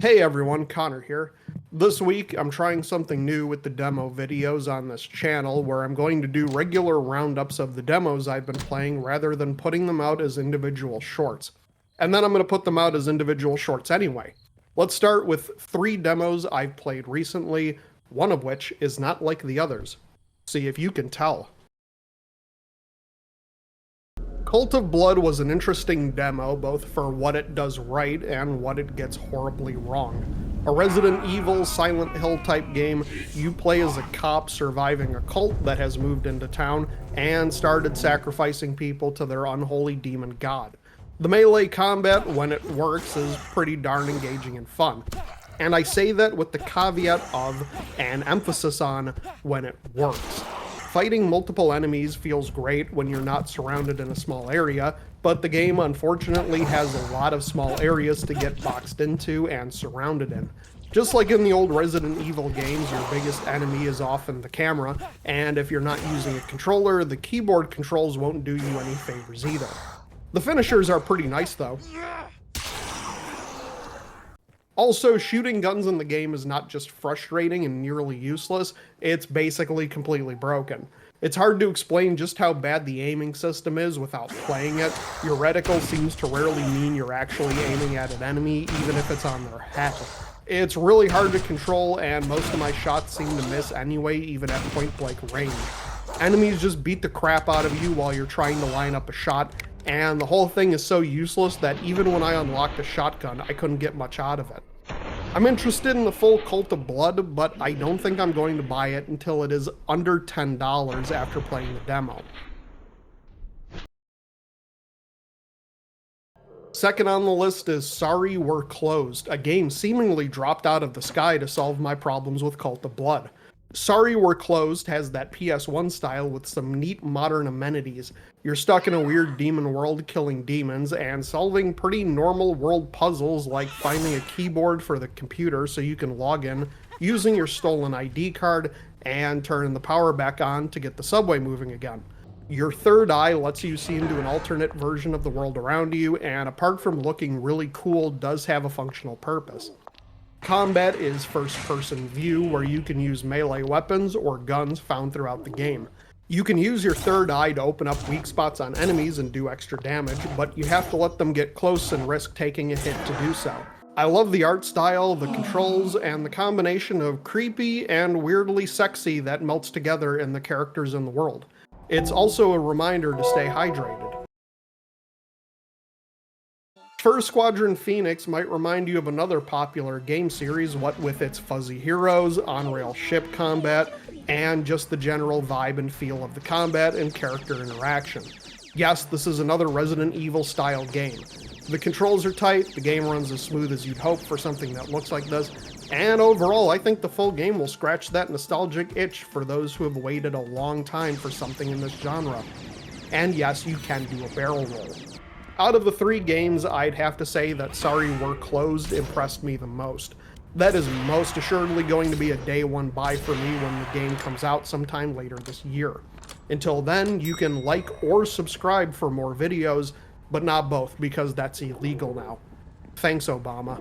Hey everyone, Connor here. This week I'm trying something new with the demo videos on this channel where I'm going to do regular roundups of the demos I've been playing rather than putting them out as individual shorts. And then I'm going to put them out as individual shorts anyway. Let's start with 3 demos I've played recently, one of which is not like the others. See if you can tell. Cult of Blood was an interesting demo, both for what it does right and what it gets horribly wrong. A Resident Evil, Silent Hill type game, you play as a cop surviving a cult that has moved into town and started sacrificing people to their unholy demon god. The melee combat, when it works, is pretty darn engaging and fun. And I say that with the caveat of an emphasis on when it works. Fighting multiple enemies feels great when you're not surrounded in a small area, but the game unfortunately has a lot of small areas to get boxed into and surrounded in. Just like in the old Resident Evil games, your biggest enemy is often the camera, and if you're not using a controller, the keyboard controls won't do you any favors either. The finishers are pretty nice though. Also, shooting guns in the game is not just frustrating and nearly useless, it's basically completely broken. It's hard to explain just how bad the aiming system is without playing it. Your reticle seems to rarely mean you're actually aiming at an enemy, even if it's on their head. It's really hard to control, and most of my shots seem to miss anyway, even at point-blank range. Enemies just beat the crap out of you while you're trying to line up a shot, and the whole thing is so useless that even when I unlocked a shotgun, I couldn't get much out of it. I'm interested in the full Cult of Blood, but I don't think I'm going to buy it until it is under $10 after playing the demo. Second on the list is Sorry We're Closed, a game seemingly dropped out of the sky to solve my problems with Cult of Blood. Sorry We're Closed has that PS1 style with some neat modern amenities. You're stuck in a weird demon world killing demons and solving pretty normal world puzzles like finding a keyboard for the computer so you can log in, using your stolen ID card, and turning the power back on to get the subway moving again. Your third eye lets you see into an alternate version of the world around you, and apart from looking really cool, does have a functional purpose. Combat is first-person view, where you can use melee weapons or guns found throughout the game. You can use your third eye to open up weak spots on enemies and do extra damage, but you have to let them get close and risk taking a hit to do so. I love the art style, the controls, and the combination of creepy and weirdly sexy that melts together in the characters in the world. It's also a reminder to stay hydrated. First Squadron Phoenix might remind you of another popular game series, what with its fuzzy heroes, on-rail ship combat, and just the general vibe and feel of the combat and character interaction. Yes, this is another Resident Evil style game. The controls are tight, the game runs as smooth as you'd hope for something that looks like this, and overall I think the full game will scratch that nostalgic itch for those who have waited a long time for something in this genre. And yes, you can do a barrel roll. Out of the 3 games, I'd have to say that Sorry We're Closed impressed me the most. That is most assuredly going to be a day 1 buy for me when the game comes out sometime later this year. Until then, you can like or subscribe for more videos, but not both because that's illegal now. Thanks, Obama.